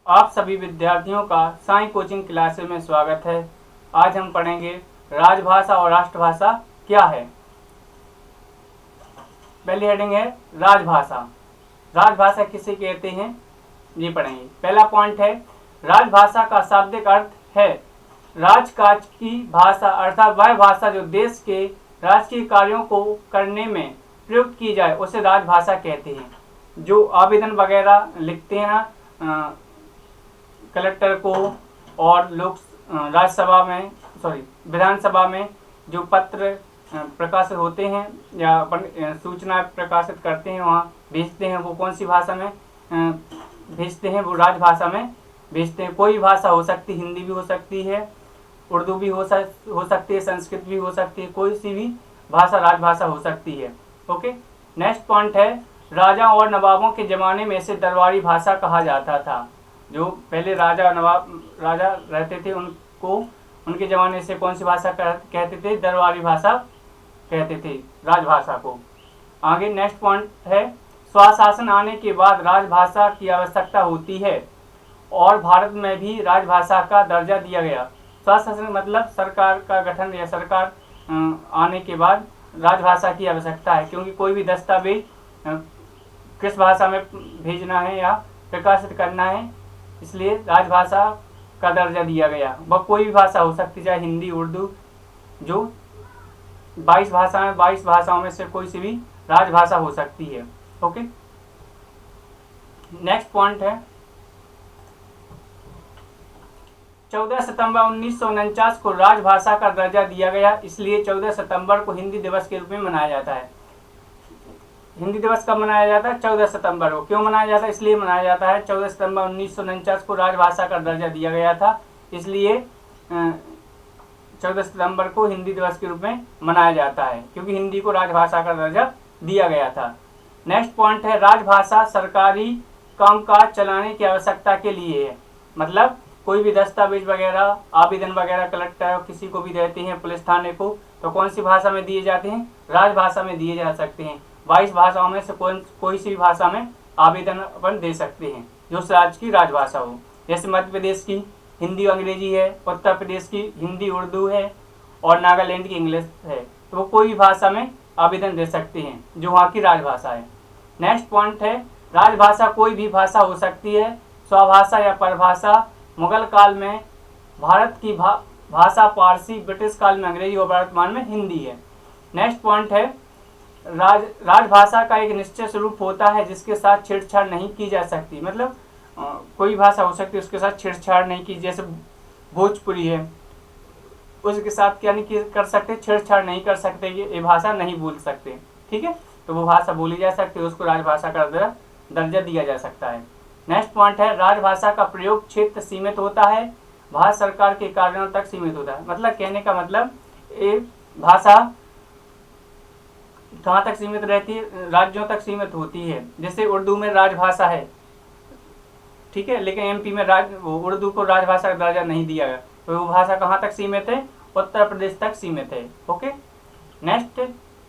आप सभी विद्यार्थियों का साई कोचिंग क्लासेस में स्वागत है। आज हम पढ़ेंगे राजभाषा और राष्ट्रभाषा क्या है। पहली हेडिंग है राजभाषा। राजभाषा किसे कहते हैं ये पढ़ेंगे। पहला पॉइंट है राजभाषा का शाब्दिक अर्थ है राजकाज की भाषा, अर्थात वह भाषा जो देश के राजकीय कार्यों को करने में प्रयुक्त की जाए उसे राजभाषा कहते हैं। जो आवेदन वगैरह लिखते हैं ना कलेक्टर को और लोक राज्यसभा में विधानसभा में जो पत्र प्रकाशित होते हैं या सूचना प्रकाशित करते हैं वहाँ भेजते हैं, वो कौन सी भाषा में भेजते हैं? वो राजभाषा में भेजते हैं। कोई भाषा हो सकती, हिंदी भी हो सकती है, उर्दू भी हो सकती है, संस्कृत भी हो सकती है, कोई सी भी भाषा राजभाषा हो सकती है। ओके, नेक्स्ट पॉइंट है राजा और नवाबों के ज़माने में इसे दरबारी भाषा कहा जाता था। जो पहले राजा रहते थे उनको उनके ज़माने से कौन सी भाषा कहते थे? दरबारी भाषा कहते थे राजभाषा को। आगे नेक्स्ट पॉइंट है स्वशासन आने के बाद राजभाषा की आवश्यकता होती है और भारत में भी राजभाषा का दर्जा दिया गया। स्वशासन मतलब सरकार का गठन या सरकार आने के बाद राजभाषा की आवश्यकता है, क्योंकि कोई भी दस्तावेज किस भाषा में भेजना है या प्रकाशित करना है, इसलिए राजभाषा का दर्जा दिया गया। वह कोई भी भाषा हो सकती है, चाहे हिंदी, उर्दू, जो 22 भाषाओं में से कोई सी भी राजभाषा हो सकती है। ओके, नेक्स्ट पॉइंट है 14 सितंबर 1949 को राजभाषा का दर्जा दिया गया, इसलिए 14 सितंबर को हिंदी दिवस के रूप में मनाया जाता है। हिंदी दिवस कब मनाया जाता है? 14 सितंबर को। क्यों मनाया जाता है? इसलिए मनाया जाता है 14 सितंबर 1949 को राजभाषा का दर्जा दिया गया था, इसलिए 14 सितंबर को हिंदी दिवस के रूप में मनाया जाता है, क्योंकि हिंदी को राजभाषा का दर्जा दिया गया था। नेक्स्ट पॉइंट है राजभाषा सरकारी कामकाज चलाने की आवश्यकता के लिए है। मतलब कोई भी दस्तावेज वगैरह, आवेदन वगैरह कलेक्टर किसी को भी देते हैं, पुलिस थाने को, तो कौन सी भाषा में दिए जाते हैं? राजभाषा में दिए जा सकते हैं। 22 भाषाओं में से कोई सी भी भाषा में आवेदन अपन दे सकते हैं जो उस राज्य की राजभाषा हो। जैसे मध्य प्रदेश की हिंदी अंग्रेजी है, उत्तर प्रदेश की हिंदी उर्दू है और नागालैंड की इंग्लिश है, तो वो कोई भी भाषा में आवेदन दे सकते हैं जो वहाँ की राजभाषा है। नेक्स्ट पॉइंट है राजभाषा कोई भी भाषा हो सकती है, स्वभाषा या परभाषा। मुगल काल में भारत की भाषा पारसी, ब्रिटिश काल में अंग्रेजी और वर्तमान में हिंदी है। नेक्स्ट पॉइंट है राजभाषा का एक निश्चित स्वरूप होता है जिसके साथ छेड़छाड़ नहीं की जा सकती। मतलब कोई भाषा हो सकती है उसके साथ छेड़छाड़ नहीं की, जैसे भोजपुरी है, उसके साथ क्या नहीं कर सकते? छेड़छाड़ नहीं कर सकते, ये भाषा नहीं बोल सकते। ठीक है, तो वो भाषा बोली जा सकती है, उसको राजभाषा का दर्जा दिया जा सकता है। नेक्स्ट पॉइंट है राजभाषा का प्रयोग क्षेत्र सीमित होता है, भारत सरकार के कार्यों तक सीमित होता है। मतलब कहने का मतलब ये भाषा कहाँ तक सीमित रहती है? राज्यों तक सीमित होती है। जैसे उर्दू में राजभाषा है, ठीक है, लेकिन एमपी में उर्दू को राजभाषा का दर्जा नहीं दिया गया, तो वो भाषा कहाँ तक सीमित है? उत्तर प्रदेश तक सीमित है। ओके, नेक्स्ट,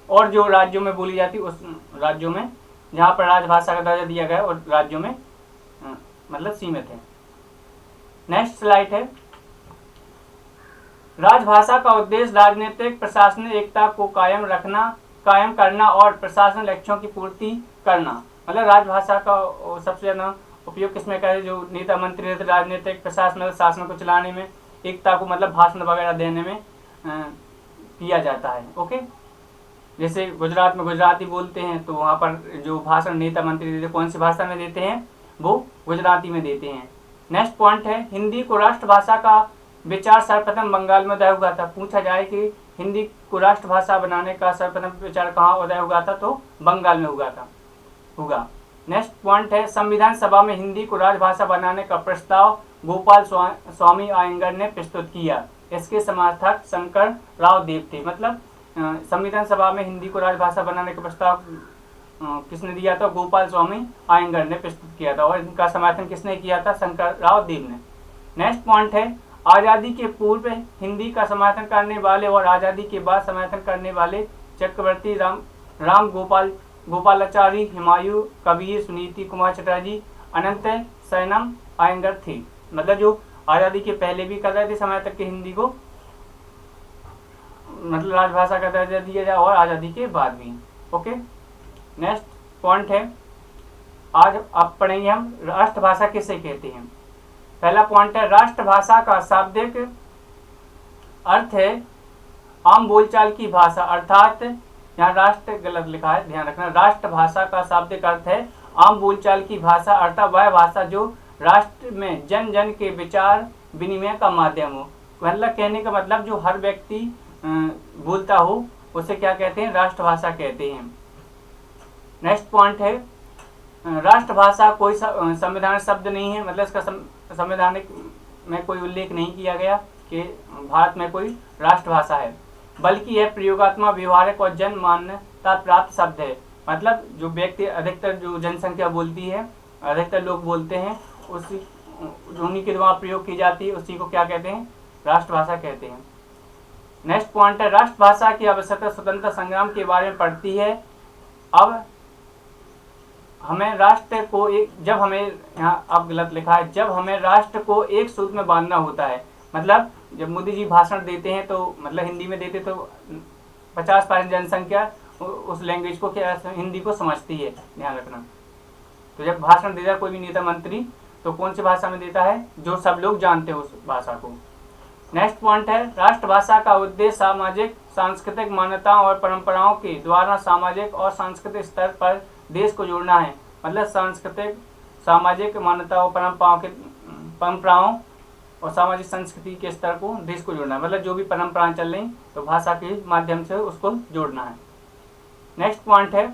और जो राज्यों में बोली जाती है उस राज्यों में जहाँ पर राजभाषा का दर्जा दिया गया और राज्यों में मतलब सीमित है। नेक्स्ट स्लाइड है राजभाषा का उद्देश्य राजनीतिक प्रशासनिक एकता को कायम करना और प्रशासन लक्ष्यों की पूर्ति करना। मतलब राजभाषा का सबसे ज़्यादा उपयोग किसमें करें? जो नेता मंत्री रहते राजनीतिक प्रशासन शासन को चलाने में, एकता को मतलब भाषण वगैरह देने में किया जाता है। ओके, जैसे गुजरात में गुजराती बोलते हैं तो वहाँ पर जो भाषण नेता मंत्री देते कौन सी भाषा में देते हैं? वो गुजराती में देते हैं। नेक्स्ट पॉइंट है हिंदी को राष्ट्रभाषा का विचार सर्वप्रथम बंगाल में उदय हुआ था। पूछा जाए कि हिंदी को राष्ट्रभाषा बनाने का सर्वप्रथम विचार कहाँ उदय हुआ था, तो बंगाल में होगा। नेक्स्ट पॉइंट है संविधान सभा में हिंदी को राजभाषा बनाने का प्रस्ताव गोपाल स्वामी अयंगर ने प्रस्तुत किया। इसके समर्थक शंकर राव देव थे। मतलब संविधान सभा में हिंदी को राजभाषा बनाने का प्रस्ताव किसने दिया था? गोपाल स्वामी अयंगर ने प्रस्तुत किया था, और इनका समर्थन किसने किया था? शंकर राव देव ने। नेक्स्ट पॉइंट है आज़ादी के पूर्व हिंदी का समर्थन करने वाले और आज़ादी के बाद समर्थन करने वाले चक्रवर्ती राम गोपालाचारी, हुमायूं कबीर, सुनीति कुमार चटर्जी, अनंत सैनम आयंगर थी। मतलब जो आज़ादी के पहले भी कर रहे थे समय तक के हिंदी को मतलब राजभाषा का दर्जा दिया जाए और आज़ादी के बाद भी। ओके, नेक्स्ट पॉइंट है, आज आप पढ़ेंगे हम राष्ट्रभाषा किसे कहते हैं। पहला पॉइंट है, राष्ट्रभाषा का शाब्दिक अर्थ है आम बोलचाल की भाषा, अर्थात यहाँ राष्ट्र गलत लिखा है, ध्यान रखना। राष्ट्रभाषा का शाब्दिक अर्थ है आम बोलचाल की भाषा, अर्थात वह भाषा जो राष्ट्र में जन जन के विचार विनिमय का माध्यम हो। मतलब कहने का मतलब जो हर व्यक्ति बोलता हो उसे क्या कहते हैं, राष्ट्रभाषा कहते हैं। नेक्स्ट पॉइंट है, राष्ट्रभाषा कोई संवैधानिक शब्द नहीं है, मतलब इसका संवैधानिक में कोई उल्लेख नहीं किया गया कि भारत में कोई राष्ट्रभाषा है, बल्कि यह प्रयोगात्मक, व्यवहारिक और जन मान्यता प्राप्त शब्द है। मतलब जो व्यक्ति अधिकतर जो जनसंख्या बोलती है, अधिकतर लोग बोलते हैं, उसी उन्हीं के द्वारा प्रयोग की जाती है, उसी को क्या कहते हैं, राष्ट्रभाषा कहते हैं। नेक्स्ट पॉइंट है, राष्ट्रभाषा की आवश्यकता स्वतंत्रता संग्राम के बारे में पढ़ती है। अब हमें राष्ट्र को एक, जब हमें यहाँ अब गलत लिखा है, जब हमें राष्ट्र को एक सूत्र में बांधना होता है, मतलब जब मोदी जी भाषण देते हैं तो मतलब हिंदी में देते तो 50% जनसंख्या उस लैंग्वेज को क्या हिंदी को समझती है, ध्यान रखना। तो जब भाषण देता है कोई भी नेता मंत्री तो कौन सी भाषा में देता है, जो सब लोग जानते हैं उस भाषा को। नेक्स्ट पॉइंट है, राष्ट्रभाषा का उद्देश्य सामाजिक सांस्कृतिक मान्यताओं और परंपराओं के द्वारा सामाजिक और सांस्कृतिक स्तर पर देश को जोड़ना है। मतलब सांस्कृतिक सामाजिक मान्यताओं परंपराओं और सामाजिक संस्कृति के स्तर को देश को जोड़ना है, मतलब जो भी परंपराएं चल रही तो भाषा के माध्यम से उसको जोड़ना है। नेक्स्ट पॉइंट है,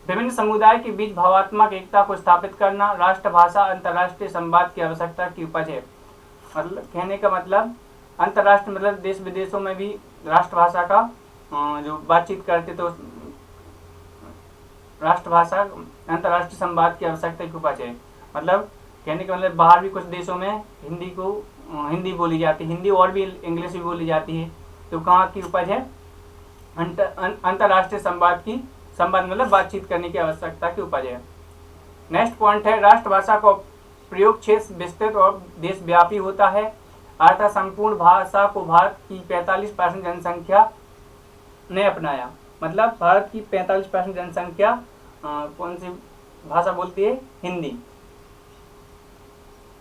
विभिन्न समुदाय के बीच भावात्मक एकता को स्थापित करना। राष्ट्रभाषा अंतर्राष्ट्रीय संवाद की आवश्यकता की उपज है। मतलब कहने का मतलब अंतर्राष्ट्रीय मतलब देश विदेशों में भी राष्ट्रभाषा का जो बातचीत करते तो राष्ट्रभाषा अंतर्राष्ट्रीय संवाद की आवश्यकता की उपज है। मतलब कहने का मतलब बाहर भी कुछ देशों में हिंदी बोली जाती है, हिंदी और भी इंग्लिश भी बोली जाती है, तो कहाँ की उपज है, अंतर्राष्ट्रीय संवाद मतलब बातचीत करने की आवश्यकता की उपज है। नेक्स्ट पॉइंट है, राष्ट्रभाषा का प्रयोग क्षेत्र विस्तृत और देशव्यापी होता है, अर्थात संपूर्ण भाषा को भारत की 45% जनसंख्या ने अपनाया। मतलब भारत की 45% जनसंख्या कौन सी भाषा बोलती है, हिंदी,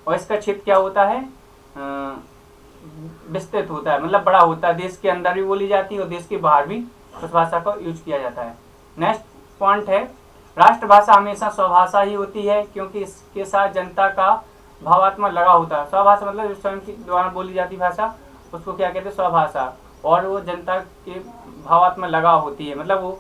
और इसका क्षेत्र क्या होता है, विस्तृत होता है, मतलब बड़ा होता है, देश के अंदर भी बोली जाती है और देश के बाहर भी उस भाषा का यूज किया जाता है। नेक्स्ट पॉइंट है, राष्ट्रभाषा हमेशा स्वभाषा ही होती है क्योंकि इसके साथ जनता का भावात्मक लगाव होता है। स्वभाषा मतलब स्वयं की द्वारा बोली जाती भाषा, उसको क्या कहते हैं, स्वभाषा, और वो जनता के भावात्मक लगाव होती है, मतलब वो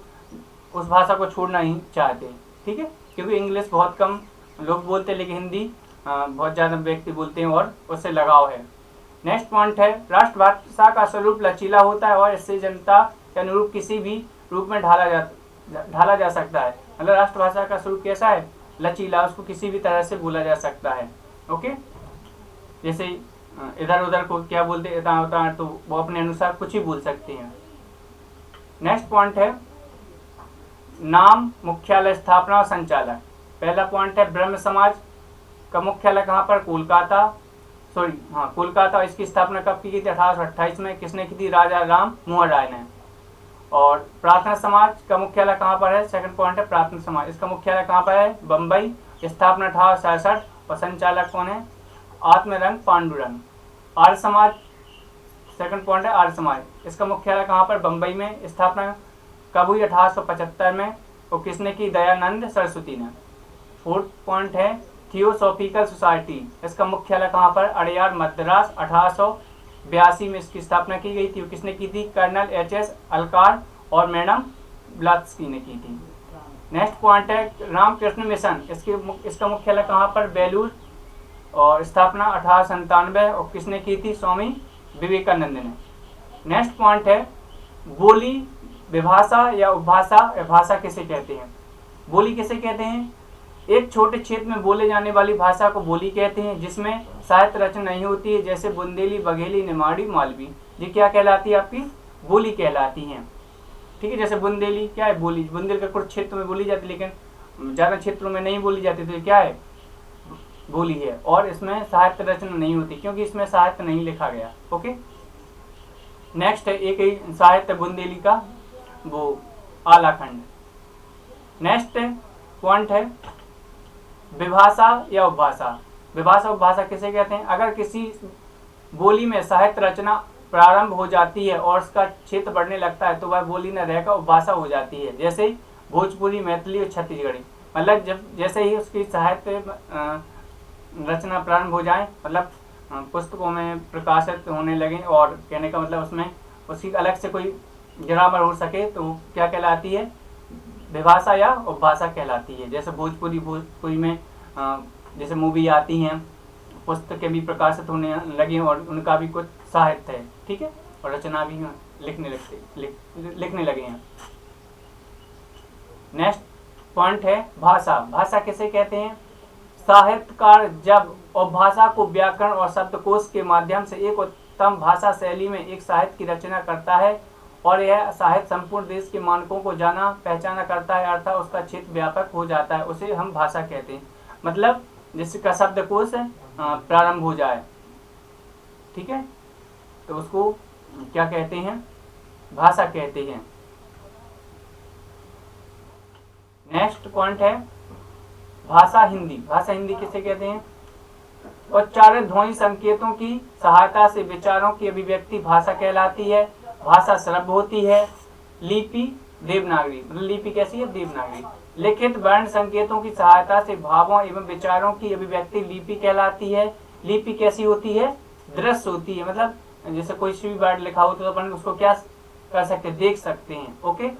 उस भाषा को छोड़ना ही चाहते हैं, ठीक है, क्योंकि इंग्लिश बहुत कम लोग बोलते हैं लेकिन हिंदी बहुत ज़्यादा व्यक्ति बोलते हैं और उससे लगाव है। नेक्स्ट पॉइंट है, राष्ट्रभाषा का स्वरूप लचीला होता है और इससे जनता के अनुरूप किसी भी रूप में ढाला जा सकता है। मतलब राष्ट्रभाषा का स्वरूप कैसा है, लचीला, उसको किसी भी तरह से बोला जा सकता है। ओके, जैसे इधर उधर को क्या बोलते हैं, इतना होता है, तो वो अपने अनुसार कुछ ही बोल सकते हैं। नेक्स्ट पॉइंट है, नाम, मुख्यालय, स्थापना और संचालक। पहला पॉइंट है, ब्रह्म समाज का मुख्यालय कहाँ पर, कोलकाता। इसकी स्थापना कब की गई थी, 1828 में। किसने की थी, राजा राम मोहन राय ने। और प्रार्थना समाज का मुख्यालय कहाँ पर है, सेकंड पॉइंट है, प्रार्थना समाज, इसका मुख्यालय कहाँ पर है, बम्बई, स्थापना 1867, और संचालक कौन है, आत्मरंग पांडुरंग। आर्य समाज, सेकंड पॉइंट है, आर्य समाज, इसका मुख्यालय कहाँ पर, बम्बई में, स्थापना कब हुई, 1875 में, और किसने की, दयानंद सरस्वती ने। फोर्थ पॉइंट है, थियोसॉफिकल सोसाइटी, इसका मुख्यालय कहाँ पर, अड़यार, मद्रास, 1882 में इसकी स्थापना की गई थी। किसने की थी, कर्नल HS अलकार और मैडम ब्लात्स्की ने की थी। नेक्स्ट पॉइंट है, रामकृष्ण मिशन, इसका मुख्यालय कहाँ पर, बेलूर, और स्थापना 1897, और किसने की थी, स्वामी विवेकानंद ने। नेक्स्ट पॉइंट है, बोली, विभाषा या उपभाषा या भाषा किसे कहते हैं। बोली किसे कहते हैं, एक छोटे क्षेत्र में बोले जाने वाली भाषा को बोली कहते हैं, जिसमें साहित्य रचना नहीं होती है, जैसे बुंदेली, बघेली, निमाड़ी, मालवी, ये क्या कहलाती है, आपकी बोली कहलाती हैं। ठीक है, जैसे बुंदेली क्या है, बोली, बुंदेल का कुछ क्षेत्र में बोली जाती है लेकिन ज़्यादा क्षेत्रों में नहीं बोली जाती, तो क्या है, बोली है और इसमें साहित्य रचना नहीं होती क्योंकि इसमें साहित्य नहीं लिखा गया। ओके, नेक्स्ट है एक ही साहित्य बुंदेली का वो आलाखंड। नेक्स्ट पॉइंट है विभाषा या उपभाषा। विभाषा उपभाषा किसे कहते हैं? अगर किसी बोली में साहित्य रचना प्रारंभ हो जाती है और उसका क्षेत्र बढ़ने लगता है तो वह बोली न रहकर उपभाषा हो जाती है। जैसे भोजपुरी, मैथिली और छत्तीसगढ़ी, मतलब जब जैसे ही उसकी साहित्य रचना प्रारंभ हो जाए, मतलब पुस्तकों में प्रकाशित होने लगे और कहने का मतलब उसमें उसकी अलग से कोई ग्रामर हो सके तो क्या कहलाती है? विभाषा या उपभाषा कहलाती है। जैसे भोजपुरी में जैसे मूवी आती हैं, पुस्तकें भी प्रकाशित होने लगी और उनका भी कुछ साहित्य है, ठीक है, और रचना भी लिखने लगे हैं। नेक्स्ट पॉइंट है भाषा। भाषा किसे कहते हैं? साहित्यकार जब उपभाषा को व्याकरण और शब्दकोश के माध्यम से एक उत्तम भाषा शैली में एक साहित्य की रचना करता है और यह साहित्य संपूर्ण देश के मानकों को जाना पहचाना करता है, अर्थात उसका क्षेत्र व्यापक हो जाता है, उसे हम भाषा कहते हैं। मतलब जिसका शब्दकोश प्रारंभ हो जाए, ठीक है, तो उसको क्या कहते हैं? भाषा कहते हैं। नेक्स्ट पॉइंट है भाषा हिंदी। भाषा हिंदी किसे कहते हैं? उच्चारित ध्वनि संकेतों की सहायता से विचारों की अभिव्यक्ति भाषा कहलाती है। भाषा श्रव्य होती है। लिपि देवनागरी, मतलब लिपि कैसी है? देवनागरी। लिखित वर्ण संकेतों की सहायता से भावों एवं विचारों की अभिव्यक्ति लिपि कहलाती है। लिपि कैसी होती है? दृश्य होती है, मतलब जैसे कोई सी भी वर्ड लिखा हो तो अपन उसको क्या कर सकते हैं? देख सकते हैं। ओके,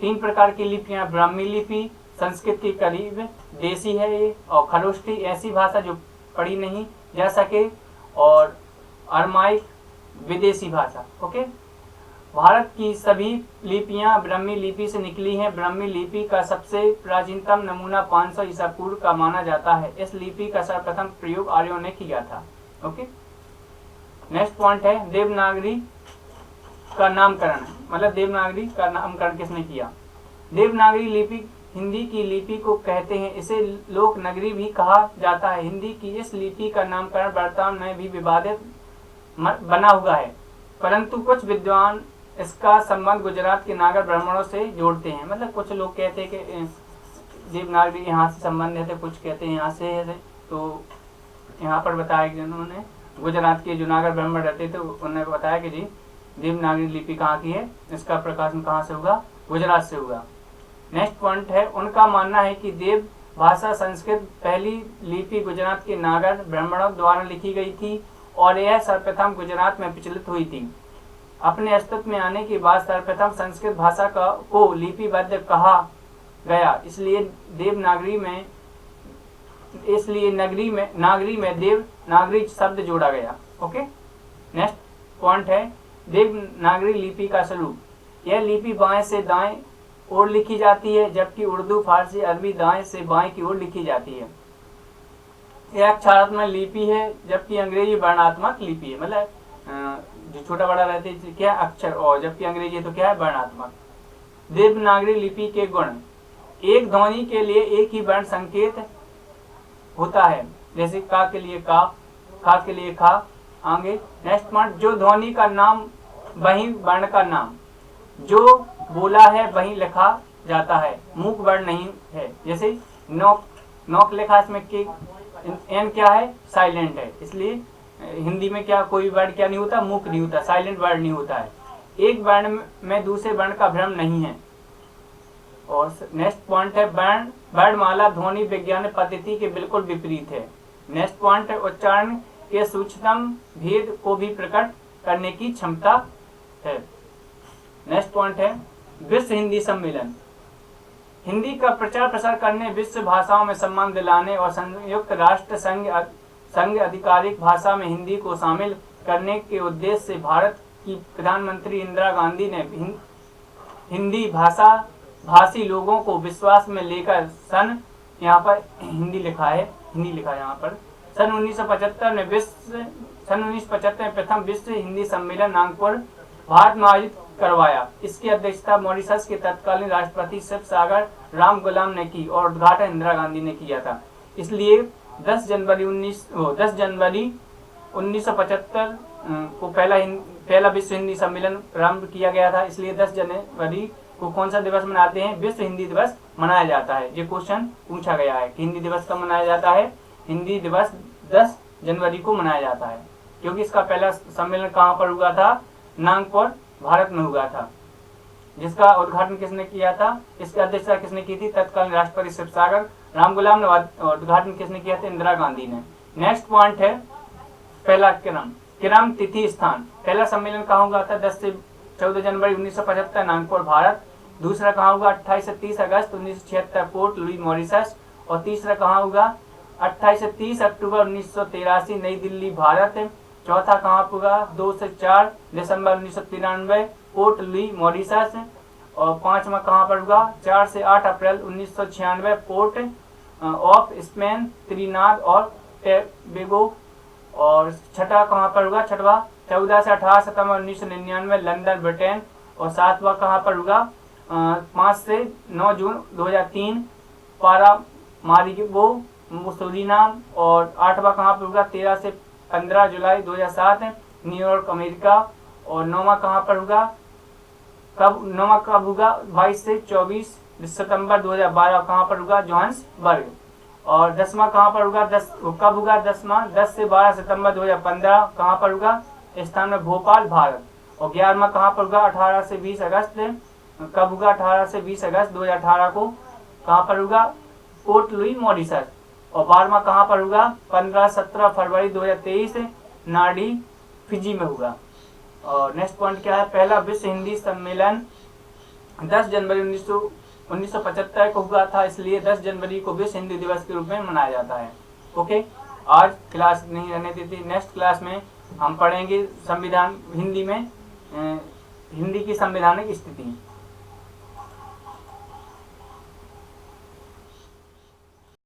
3 प्रकार की लिपियां, ब्राह्मी लिपि संस्कृत के करीब देसी है ये, और खरोष्टी ऐसी भाषा जो पढ़ी नहीं जा सके, और अरमाइक विदेशी भाषा। ओके, भारत की सभी लिपियां ब्राह्मी लिपि से निकली हैं। ब्राह्मी लिपि का सबसे प्राचीनतम नमूना 500 ईसा पूर्व का माना जाता है। इस लिपि का सर्वप्रथम प्रयोग आर्यों ने किया था। ओके, नेक्स्ट पॉइंट है देवनागरी का नामकरण, मतलब देवनागरी का नामकरण किसने किया? देवनागरी लिपि हिंदी की लिपि को कहते हैं। इसे लोक नगरी भी कहा जाता है। हिंदी की इस लिपि का नामकरण वर्तमान में भी विवादित बना हुआ है, परंतु कुछ विद्वान इसका संबंध गुजरात के नागर ब्राह्मणों से जोड़ते हैं। मतलब कुछ लोग कहते हैं कि देवनागरी यहाँ से संबंधित है, कुछ कहते हैं यहाँ से है। तो यहाँ पर बताया कि उन्होंने गुजरात के जो नागर ब्राह्मण रहते थे उन्होंने बताया कि जी देवनागरी लिपि कहाँ की है, इसका प्रकाशन कहाँ से होगा? गुजरात से होगा। नेक्स्ट पॉइंट है उनका मानना है कि देव भाषा संस्कृत पहली लिपि गुजरात के नागर ब्राह्मणों द्वारा लिखी गई थी और यह सर्वप्रथम गुजरात में प्रचलित हुई थी। अपने अस्तित्व में आने के बाद सर्वप्रथम संस्कृत भाषा को लिपिबद्ध कहा गया, इसलिए नागरी में देवनागरी शब्द जोड़ा गया। ओके, नेक्स्ट पॉइंट है देवनागरी लिपि का स्वरूप। यह लिपि बाएं से दाएं ओर लिखी जाती है, जबकि उर्दू, फारसी, अरबी दाएं से बाएं की ओर लिखी जाती है। यह अक्षरात्मक लिपि है, जबकि अंग्रेजी वर्णात्मक लिपि है। मतलब जो छोटा बड़ा रहते हैं क्या अक्षर, और जबकि अंग्रेजी तो क्या है? वर्णात्मक। देवनागरी लिपि के गुण: एक ध्वनि के लिए एक ही वर्ण संकेत होता है, जैसे का के लिए का, खा के लिए खा। आगे नेक्स्ट पॉइंट, जो ध्वनि का नाम वही वर्ण का नाम, जो बोला है वही लिखा जाता है, मूक वर्ण नहीं है। जैसे नोक, नोक लिखा, इसमें के एन क्या है? साइलेंट है, इसलिए हिंदी में क्या कोई वर्ड क्या नहीं होता? मूक नहीं होता, साइलेंट वर्ड नहीं होता है। एक वर्ण में दूसरे वर्ण का भ्रम नहीं है। और नेक्स्ट पॉइंट है वर्णमाला ध्वनि विज्ञान पद्धति के बिल्कुल विपरीत है। नेक्स्ट पॉइंट है उच्चारण के सूक्ष्मतम भेद को भी प्रकट करने की क्षमता है। नेक्स्ट पॉइंट है विश्व हिंदी सम्मेलन। हिंदी का प्रचार प्रसार करने, विश्व भाषाओं में सम्मान दिलाने और संयुक्त राष्ट्र संघ आधिकारिक भाषा में हिंदी को शामिल करने के उद्देश्य से भारत की प्रधानमंत्री इंदिरा गांधी ने हिंदी भाषी लोगों को विश्वास में लेकर यहाँ पर हिंदी लिखा है यहाँ पर सन 1975 में प्रथम विश्व हिंदी सम्मेलन नागपुर भारत में आयोजित करवाया। इसकी अध्यक्षता मॉरिशस के तत्कालीन राष्ट्रपति शिव सागर राम गुलाम ने की और उद्घाटन इंदिरा गांधी ने किया था। इसलिए 10 जनवरी 1975 को पहला विश्व हिंदी सम्मेलन प्रारंभ किया गया था। इसलिए 10 जनवरी को कौन सा दिवस मनाते हैं? विश्व हिंदी दिवस मनाया जाता है। ये क्वेश्चन पूछा गया है कि हिंदी दिवस कब मनाया जाता है। हिंदी दिवस 10 जनवरी को मनाया जाता है, क्योंकि इसका पहला सम्मेलन कहाँ पर हुआ था? नागपुर, भारत में हुआ था। जिसका उद्घाटन किसने किया था? इसकी अध्यक्षता किसने की थी? तत्कालीन राष्ट्रपति शिवसागर राम गुलाम ने। उद्घाटन किसने किया था? इंदिरा गांधी ने। नेक्स्ट पॉइंट है पहला क्रम तिथि स्थान। पहला सम्मेलन कहाँ हुआ था? 10 से 14 जनवरी 1975 नागपुर, भारत। दूसरा कहाँ हुआ? 28 से 30 अगस्त 1976 पोर्ट लुई, मॉरिशस। और तीसरा कहाँ होगा? 28 से 30 अक्टूबर 1983 नई दिल्ली, भारत। चौथा कहाँ होगा? 2 से 4 दिसंबर 1993 पोर्ट लुई, मॉरिशस। और पांचवा कहाँ पर होगा? 4 से 8 अप्रैल 1996 पोर्ट ऑफ स्पेन, त्रिनाद और टोबैगो। और छठा कहाँ पर होगा? छठवा 14 से 18 सितंबर 1999 लंदन, ब्रिटेन। और सातवां कहाँ पर होगा? 5 से 9 जून 2003 पारामारिबो, सुरीनाम। और आठवां कहाँ पर होगा? 13 से 15 जुलाई 2007 न्यूयॉर्क, अमेरिका। और नौवां कहाँ पर होगा? नौवां कब होगा? 22 से 24 सितंबर 2012 कहाँ पर होगा? जोहान्सबर्ग। और 10वां कहाँ पर होगा? कब होगा? 10 से 12 सितंबर 2015 कहाँ पर होगा? स्थान में भोपाल, भारत। और 11वां कहाँ पर होगा? 18 से 20 अगस्त। कब होगा? 18 से 20 अगस्त 2018 को कहाँ पर होगा? Port Louis, Mauritius. और 12वां कहाँ पर होगा? 15-17 फरवरी 2023 नार्डी, फिजी में होगा। और नेक्स्ट पॉइंट क्या है? पहला विश्व हिंदी सम्मेलन 10 जनवरी 1975 को हुआ था। इसलिए 10 जनवरी को विश्व हिंदी दिवस के रूप में मनाया जाता है। ओके, आज क्लास नहीं रहने देती। नेक्स्ट क्लास में हम पढ़ेंगे संविधान, हिंदी में हिंदी की संवैधानिक स्थिति।